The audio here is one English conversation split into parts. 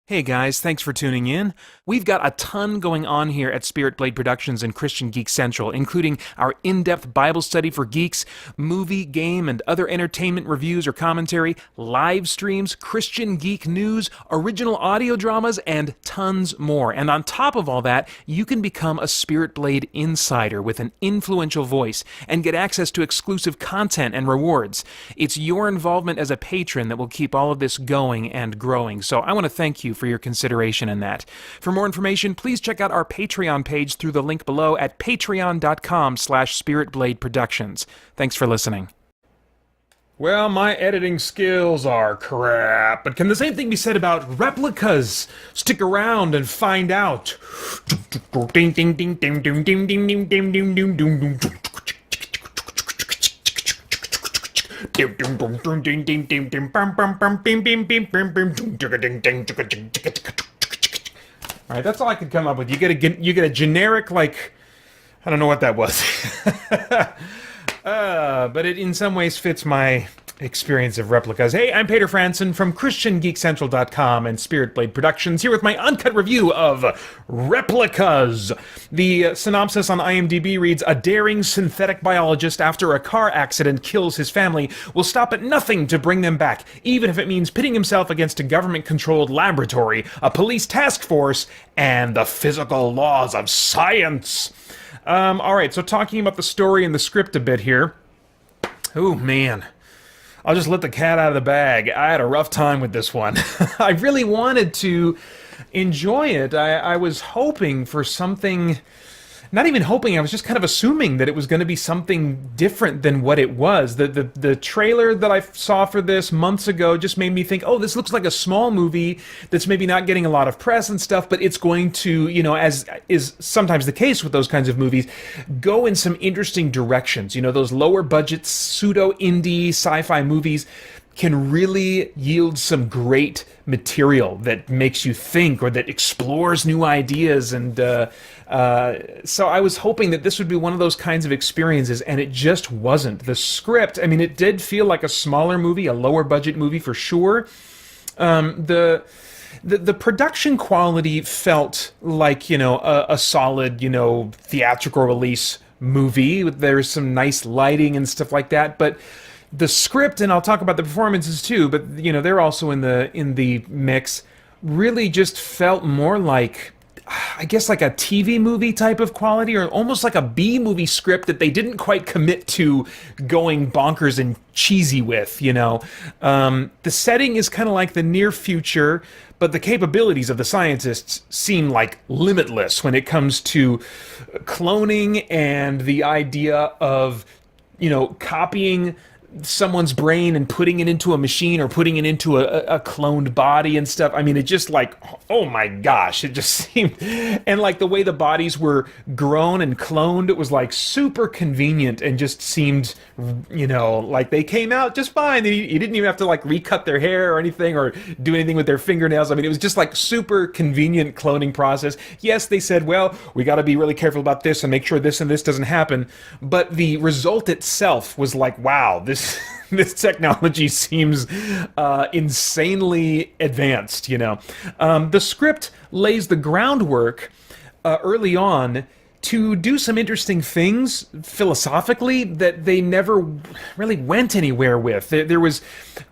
Hey guys, thanks for tuning in. We've got a ton going on here at Spirit Blade Productions and Christian Geek Central, including our in-depth Bible study for geeks, movie, game, and other entertainment reviews or commentary, live streams, Christian geek news, original audio dramas, and tons more. And on top of all that, you can become a Spirit Blade insider with an influential voice and get access to exclusive content and rewards. It's your involvement as a patron that will keep all of this going and growing, so I want to thank you for your consideration in that. For more information, please check out our Patreon page through the link below at patreon.com/spiritbladeproductions. Thanks for listening. Well, my editing skills are crap, but can the same thing be said about replicas? Stick around and find out. Alright, that's all I could come up with. You get a generic, like, I don't know what that was. But it in some ways fits my experience of replicas. Hey, I'm Peter Franson from christiangeekcentral.com and Spirit Blade Productions, here with my uncut review of Replicas. The synopsis on IMDb reads, "A daring synthetic biologist, after a car accident kills his family, will stop at nothing to bring them back, even if it means pitting himself against a government-controlled laboratory, a police task force, and the physical laws of science." Alright, so talking about the story and the script a bit here. Oh, man. I'll just let the cat out of the bag. I had a rough time with this one. I really wanted to enjoy it. I was hoping for something... Not even hoping, I was just kind of assuming that it was going to be something different than what it was. The trailer that I saw for this months ago just made me think, oh, this looks like a small movie that's maybe not getting a lot of press and stuff, but it's going to, you know, as is sometimes the case with those kinds of movies, go in some interesting directions. You know, those lower budget pseudo-indie sci-fi movies can really yield some great material that makes you think or that explores new ideas. And so I was hoping that this would be one of those kinds of experiences, and it just wasn't. The script, I mean, it did feel like a smaller movie, a lower budget movie for sure. The production quality felt like, you know, a solid, you know, theatrical release movie. There's some nice lighting and stuff like that, but the script, and I'll talk about the performances too, but you know, they're also in the mix, really just felt more like, I guess, like a TV movie type of quality, or almost like a B-movie script that they didn't quite commit to going bonkers and cheesy with, you know. The setting is kind of like the near future, but the capabilities of the scientists seem like limitless when it comes to cloning and the idea of, you know, copying someone's brain and putting it into a machine or putting it into a cloned body and stuff. I mean, it just like, oh my gosh, it just seemed, and like the way the bodies were grown and cloned, it was like super convenient and just seemed, you know, like they came out just fine. You didn't even have to like recut their hair or anything or do anything with their fingernails. I mean, it was just like super convenient cloning process. Yes, they said, well, we got to be really careful about this and make sure this and this doesn't happen. But the result itself was like, wow, this technology seems insanely advanced, you know. The script lays the groundwork early on to do some interesting things philosophically that they never really went anywhere with. There was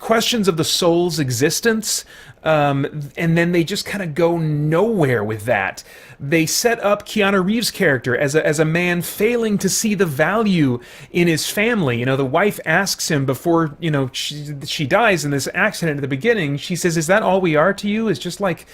questions of the soul's existence, and then they just kind of go nowhere with that. They set up Keanu Reeves' character as a man failing to see the value in his family. You know, the wife asks him before, you know, she dies in this accident at the beginning, she says, "Is that all we are to you? Is just like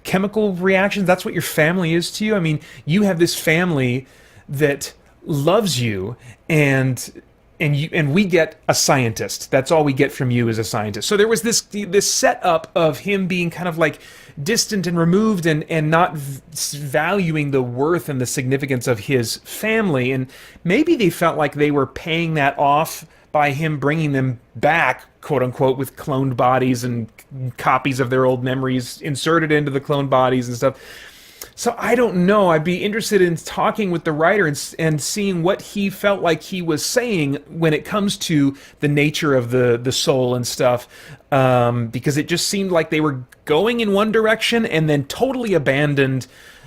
chemical reactions? That's what your family is to you? I mean, you have this family that loves you, and we get a scientist. That's all we get from you is a scientist." So there was this setup of him being kind of like distant and removed and not valuing the worth and the significance of his family. And maybe they felt like they were paying that off by him bringing them back, quote unquote, with cloned bodies and copies of their old memories inserted into the cloned bodies and stuff. So I don't know. I'd be interested in talking with the writer and seeing what he felt like he was saying when it comes to the nature of the soul and stuff, because it just seemed like they were going in one direction and then totally abandoned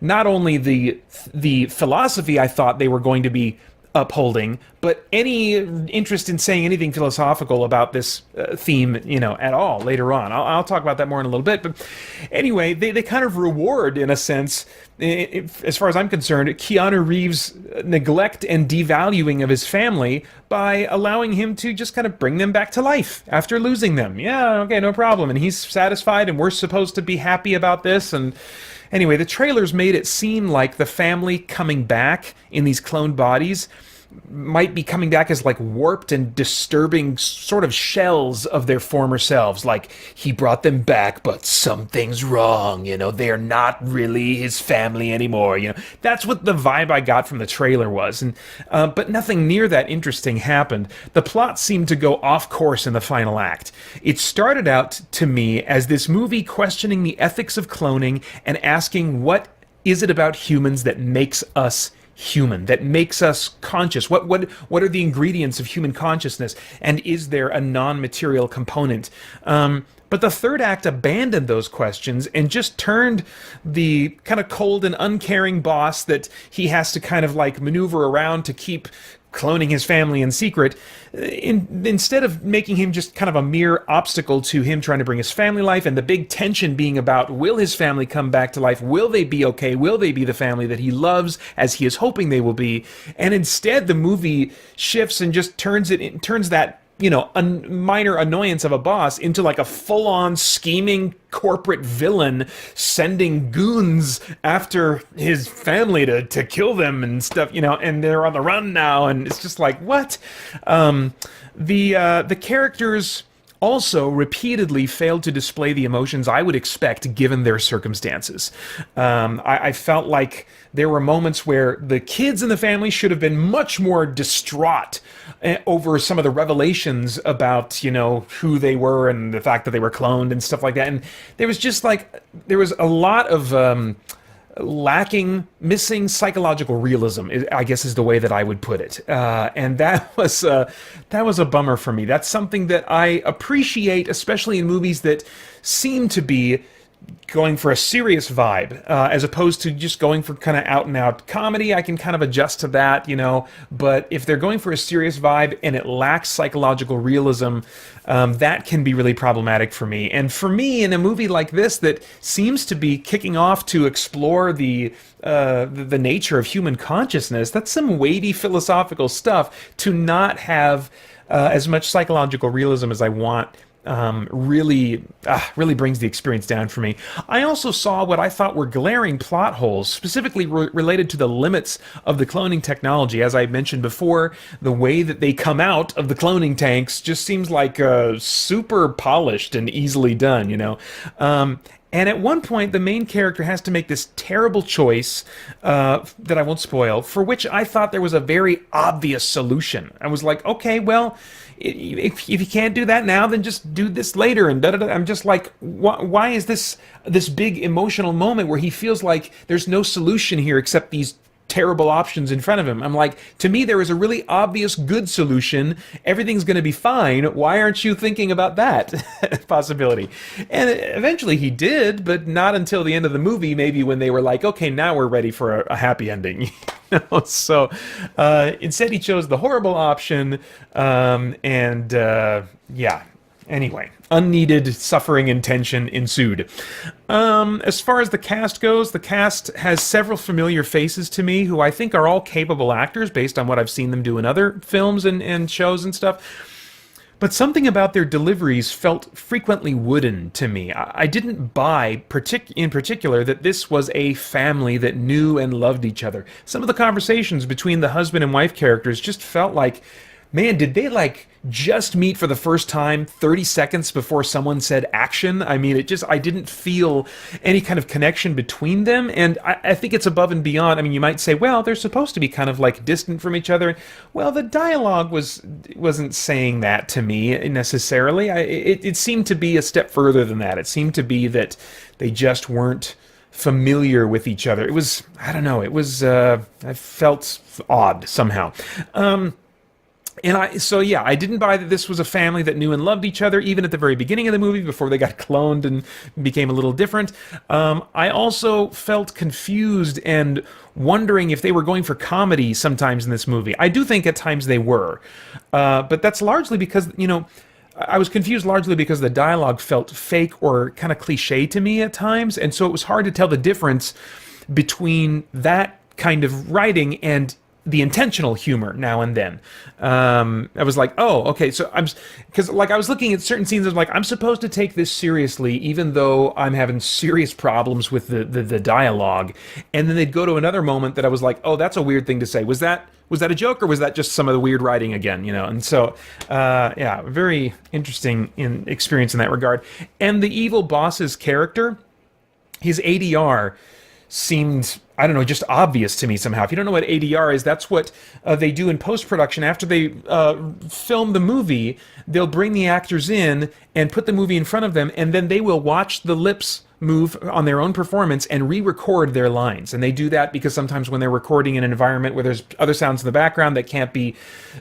not only the philosophy I thought they were going to be upholding, but any interest in saying anything philosophical about this theme, at all later on. I'll talk about that more in a little bit. But anyway, they kind of reward, in a sense, as far as I'm concerned, Keanu Reeves' neglect and devaluing of his family by allowing him to just kind of bring them back to life after losing them. Yeah, okay, no problem. And he's satisfied, and we're supposed to be happy about this. And anyway, the trailers made it seem like the family coming back in these cloned bodies might be coming back as like warped and disturbing sort of shells of their former selves. Like, he brought them back, but something's wrong, they're not really his family anymore. That's what the vibe I got from the trailer was. And but nothing near that interesting happened. The plot seemed to go off course in the final act. It started out to me as this movie questioning the ethics of cloning and asking, what is it about humans that makes us human, that makes us conscious? What are the ingredients of human consciousness? And is there a non-material component? But the third act abandoned those questions and just turned the kind of cold and uncaring boss that he has to kind of like maneuver around to keep cloning his family in secret, instead of making him just kind of a mere obstacle to him trying to bring his family life, and the big tension being about, will his family come back to life? Will they be okay? Will they be the family that he loves as he is hoping they will be? And instead the movie shifts and just turns that a minor annoyance of a boss into like a full-on scheming corporate villain sending goons after his family to kill them and stuff, and they're on the run now, and it's just like, what? The characters also repeatedly failed to display the emotions I would expect given their circumstances. I felt like there were moments where the kids in the family should have been much more distraught over some of the revelations about, who they were and the fact that they were cloned and stuff like that. And there was just there was a lot of missing psychological realism, I guess is the way that I would put it. And that was a bummer for me. That's something that I appreciate, especially in movies that seem to be going for a serious vibe, as opposed to just going for kind of out-and-out comedy. I can kind of adjust to that, but if they're going for a serious vibe and it lacks psychological realism, that can be really problematic for me. And for me, in a movie like this that seems to be kicking off to explore the nature of human consciousness, that's some weighty philosophical stuff. To not have as much psychological realism as I want really brings the experience down for me. I also saw what I thought were glaring plot holes, specifically related to the limits of the cloning technology. As I mentioned before, the way that they come out of the cloning tanks just seems like super polished and easily done, And at one point, the main character has to make this terrible choice that I won't spoil, for which I thought there was a very obvious solution. I was like, okay, well, if you can't do that now, then just do this later. And da-da-da. I'm just like, why is this big emotional moment where he feels like there's no solution here except these terrible options in front of him? I'm like, to me, there is a really obvious good solution. Everything's going to be fine. Why aren't you thinking about that possibility? And eventually he did, but not until the end of the movie, maybe when they were like, okay, now we're ready for a happy ending. So instead he chose the horrible option, yeah. Anyway, unneeded suffering and tension ensued. As far as the cast goes, the cast has several familiar faces to me who I think are all capable actors based on what I've seen them do in other films and shows and stuff. But something about their deliveries felt frequently wooden to me. I didn't buy, in particular, that this was a family that knew and loved each other. Some of the conversations between the husband and wife characters just felt like, man, did they just meet for the first time 30 seconds before someone said action? I mean, I didn't feel any kind of connection between them, and I think it's above and beyond. I mean, you might say, well, they're supposed to be kind of distant from each other. Well, the dialogue wasn't saying that to me necessarily. It seemed to be a step further than that. It seemed to be that they just weren't familiar with each other. It was, I don't know, it was, I felt odd somehow. So yeah, I didn't buy that this was a family that knew and loved each other, even at the very beginning of the movie, before they got cloned and became a little different. I also felt confused and wondering if they were going for comedy sometimes in this movie. I do think at times they were, but that's largely because, I was confused largely because the dialogue felt fake or kind of cliche to me at times, and so it was hard to tell the difference between that kind of writing and the intentional humor now and then. I was like, oh, okay, so because like I was looking at certain scenes, I was like, I'm supposed to take this seriously, even though I'm having serious problems with the dialogue. And then they'd go to another moment that I was like, oh, that's a weird thing to say. Was that a joke, or was that just some of the weird writing again? And so, yeah, very interesting experience in that regard. And the evil boss's character, his ADR seemed, I don't know, just obvious to me somehow. If you don't know what ADR is, that's what they do in post-production. After they film the movie, they'll bring the actors in and put the movie in front of them, and then they will watch the lips move on their own performance and re-record their lines. And they do that because sometimes when they're recording in an environment where there's other sounds in the background that can't be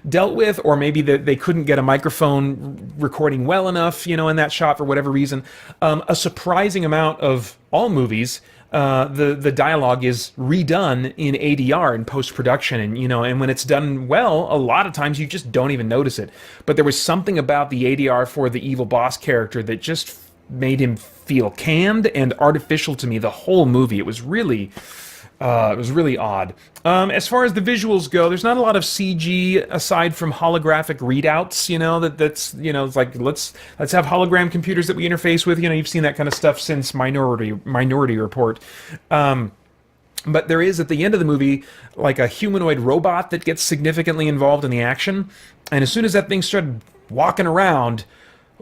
dealt with, or maybe they couldn't get a microphone recording well enough, in that shot for whatever reason. A surprising amount of all movies, the dialogue is redone in ADR in post-production, and when it's done well, a lot of times you just don't even notice it. But there was something about the ADR for the evil boss character that just made him feel canned and artificial to me the whole movie. It was really odd. As far as the visuals go, there's not a lot of CG aside from holographic readouts. That's it's like let's have hologram computers that we interface with. You've seen that kind of stuff since Minority Report. But there is, at the end of the movie, like a humanoid robot that gets significantly involved in the action. And as soon as that thing started walking around,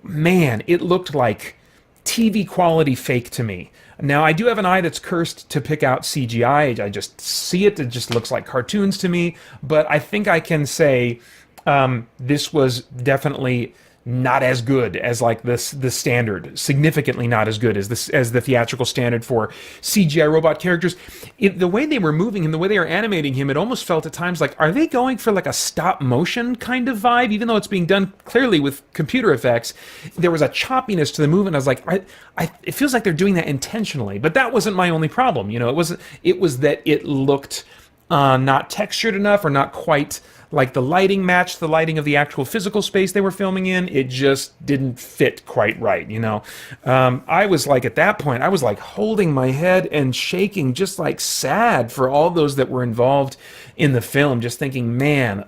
man, it looked like TV quality fake to me. Now, I do have an eye that's cursed to pick out CGI. I just see it. It just looks like cartoons to me. But I think I can say this was definitely not as good as like the standard, significantly not as good as the theatrical standard for CGI robot characters. The way they were moving him, the way they were animating him, it almost felt at times like, are they going for like a stop motion kind of vibe? Even though it's being done clearly with computer effects, there was a choppiness to the movement. I was like, it feels like they're doing that intentionally. But that wasn't my only problem. It was that it looked not textured enough, or not quite like the lighting matched the lighting of the actual physical space they were filming in. It just didn't fit quite right, I was like, at that point, I was like holding my head and shaking, just like sad for all those that were involved in the film, just thinking, man,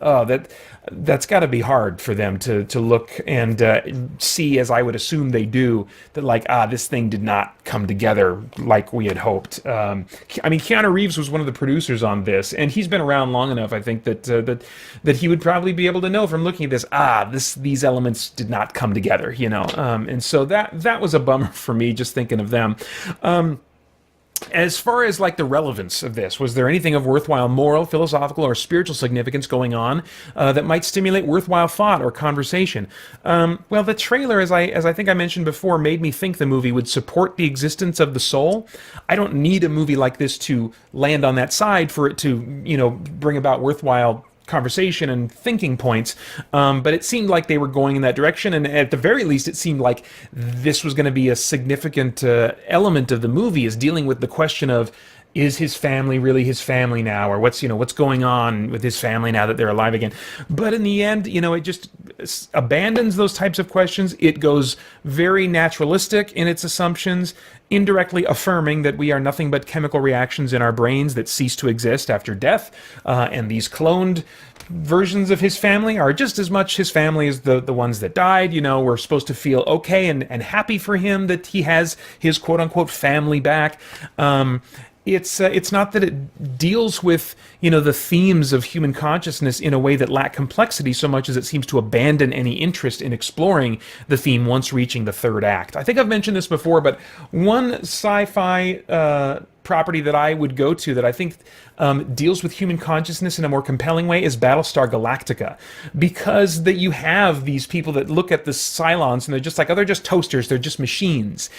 that's got to be hard for them to look and see, as I would assume they do, that like, this thing did not come together like we had hoped. Keanu Reeves was one of the producers on this, and he's been around long enough, I think, that he would probably be able to know from looking at this, these elements did not come together, and so that was a bummer for me, just thinking of them. As far as like the relevance of this, was there anything of worthwhile moral, philosophical, or spiritual significance going on that might stimulate worthwhile thought or conversation? Well, the trailer, as I think I mentioned before, made me think the movie would support the existence of the soul. I don't need a movie like this to land on that side for it to, bring about worthwhile conversation and thinking points, but it seemed like they were going in that direction, and at the very least it seemed like this was going to be a significant element of the movie, is dealing with the question of, is his family really his family now, or what's going on with his family now that they're alive again? But in the end, it just abandons those types of questions. It goes very naturalistic in its assumptions, indirectly affirming that we are nothing but chemical reactions in our brains that cease to exist after death, and these cloned versions of his family are just as much his family as the ones that died. We're supposed to feel okay and happy for him that he has his quote-unquote family back. It's not that it deals with, the themes of human consciousness in a way that lack complexity so much as it seems to abandon any interest in exploring the theme once reaching the third act. I think I've mentioned this before, but one sci-fi property that I would go to that I think deals with human consciousness in a more compelling way is Battlestar Galactica, because that you have these people that look at the Cylons and they're just like, oh, they're just toasters, they're just machines,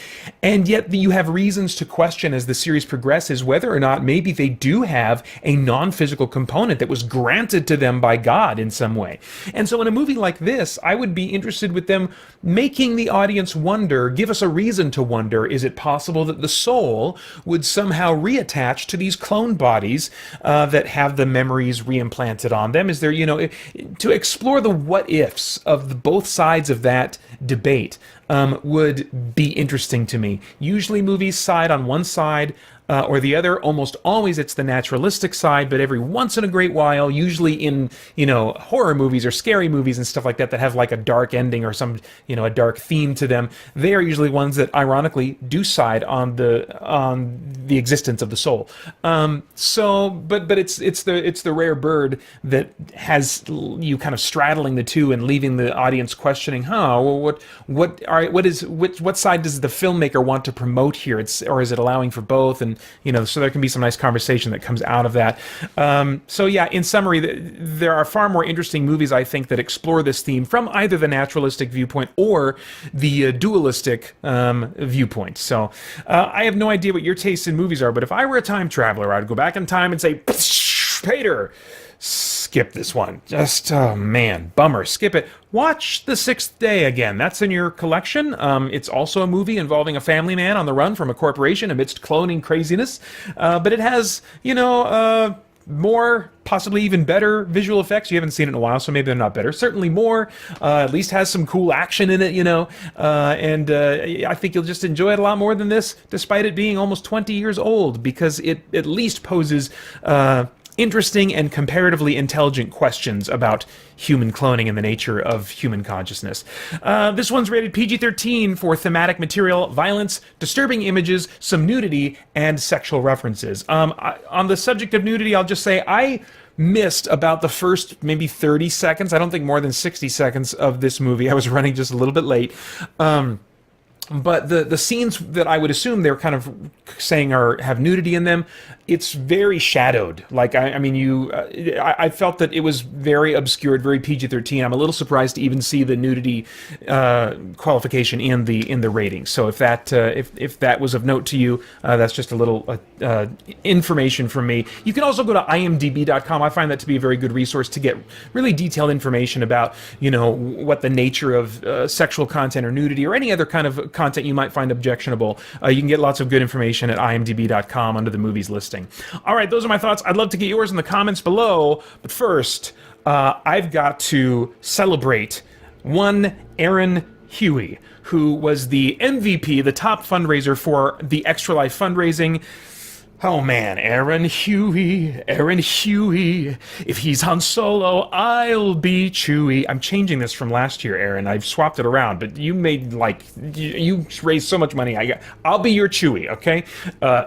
and yet you have reasons to question as the series progresses whether or not maybe they do have a non-physical component that was granted to them by God in some way. And so in a movie like this, I would be interested with them making the audience wonder, give us a reason to wonder, is it possible that the soul would somehow reattach to these clone bodies that have the memories reimplanted on them? Is there, to explore the what ifs of both sides of that debate would be interesting to me. Usually movies side on one side or the other. Almost always it's the naturalistic side, but every once in a great while, usually in, horror movies or scary movies and stuff like that have like a dark ending or some, a dark theme to them, they are usually ones that ironically do side on the existence of the soul. But it's the rare bird that has you kind of straddling the two and leaving the audience questioning, what side does the filmmaker want to promote here? Or is it allowing for both? And so there can be some nice conversation that comes out of that. In summary, there are far more interesting movies, I think, that explore this theme from either the naturalistic viewpoint or the dualistic viewpoint. So I have no idea what your tastes in movies are, but if I were a time traveler, I'd go back in time and say, Peter, skip this one. Just, oh man, bummer, skip it. Watch The Sixth Day again. That's in your collection. It's also a movie involving a family man on the run from a corporation amidst cloning craziness. But it has, more, possibly even better visual effects. You haven't seen it in a while, so maybe they're not better. Certainly more. At least has some cool action in it, and I think you'll just enjoy it a lot more than this, despite it being almost 20 years old, because it at least poses interesting and comparatively intelligent questions about human cloning and the nature of human consciousness. This one's rated PG-13 for thematic material, violence, disturbing images, some nudity, and sexual references. On the subject of nudity, I'll just say I missed about the first maybe 30 seconds, I don't think more than 60 seconds of this movie. I was running just a little bit late. But the scenes that I would assume they're kind of saying have nudity in them, it's very shadowed. Like, I felt that it was very obscured, very PG-13. I'm a little surprised to even see the nudity qualification in the rating. So if that was of note to you, that's just a little information from me. You can also go to imdb.com. I find that to be a very good resource to get really detailed information about, what the nature of sexual content or nudity or any other kind of content you might find objectionable. You can get lots of good information at imdb.com under the movies listing. All right, those are my thoughts. I'd love to get yours in the comments below, but first, I've got to celebrate one Aaron Huey, who was the MVP, the top fundraiser for the Extra Life fundraising. Oh man, Aaron Huey, if he's Han Solo, I'll be Chewie. I'm changing this from last year, Aaron. I've swapped it around, but you made, you raised so much money. I'll be your Chewie, okay?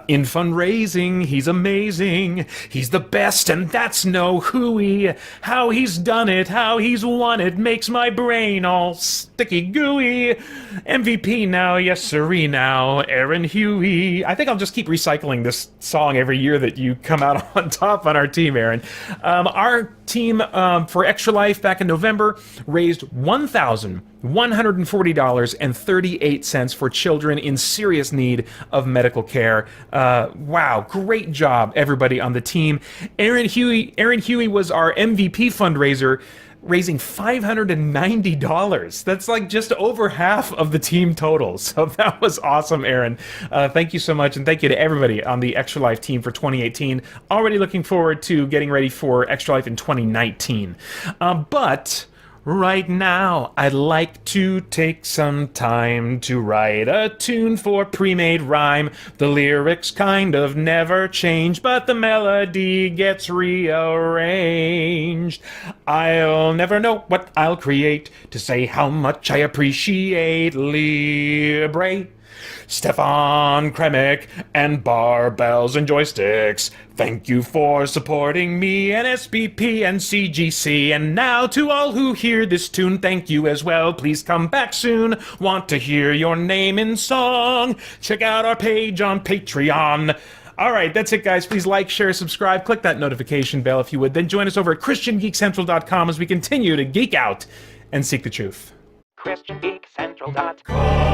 In fundraising, he's amazing. He's the best, and that's no hooey. How he's done it, how he's won it, makes my brain all sticky gooey. MVP now, yes sirree now, Aaron Huey. I think I'll just keep recycling this song every year that you come out on top on our team, Aaron. Our team for Extra Life back in November raised $1,140.38 for children in serious need of medical care. Wow, great job, everybody on the team. Aaron Huey was our MVP fundraiser, raising $590. That's like just over half of the team total. So that was awesome, Aaron. Thank you so much, and thank you to everybody on the Extra Life team for 2018. Already looking forward to getting ready for Extra Life in 2019. But right now, I'd like to take some time to write a tune for pre-made rhyme. The lyrics kind of never change, but the melody gets rearranged. I'll never know what I'll create to say how much I appreciate Libre, Stefan Kremik, and barbells and joysticks. Thank you for supporting me and SBP and CGC. And now to all who hear this tune, thank you as well. Please come back soon. Want to hear your name in song? Check out our page on Patreon. All right, that's it, guys. Please like, share, subscribe, click that notification bell if you would. Then join us over at christiangeekcentral.com as we continue to geek out and seek the truth. christiangeekcentral.com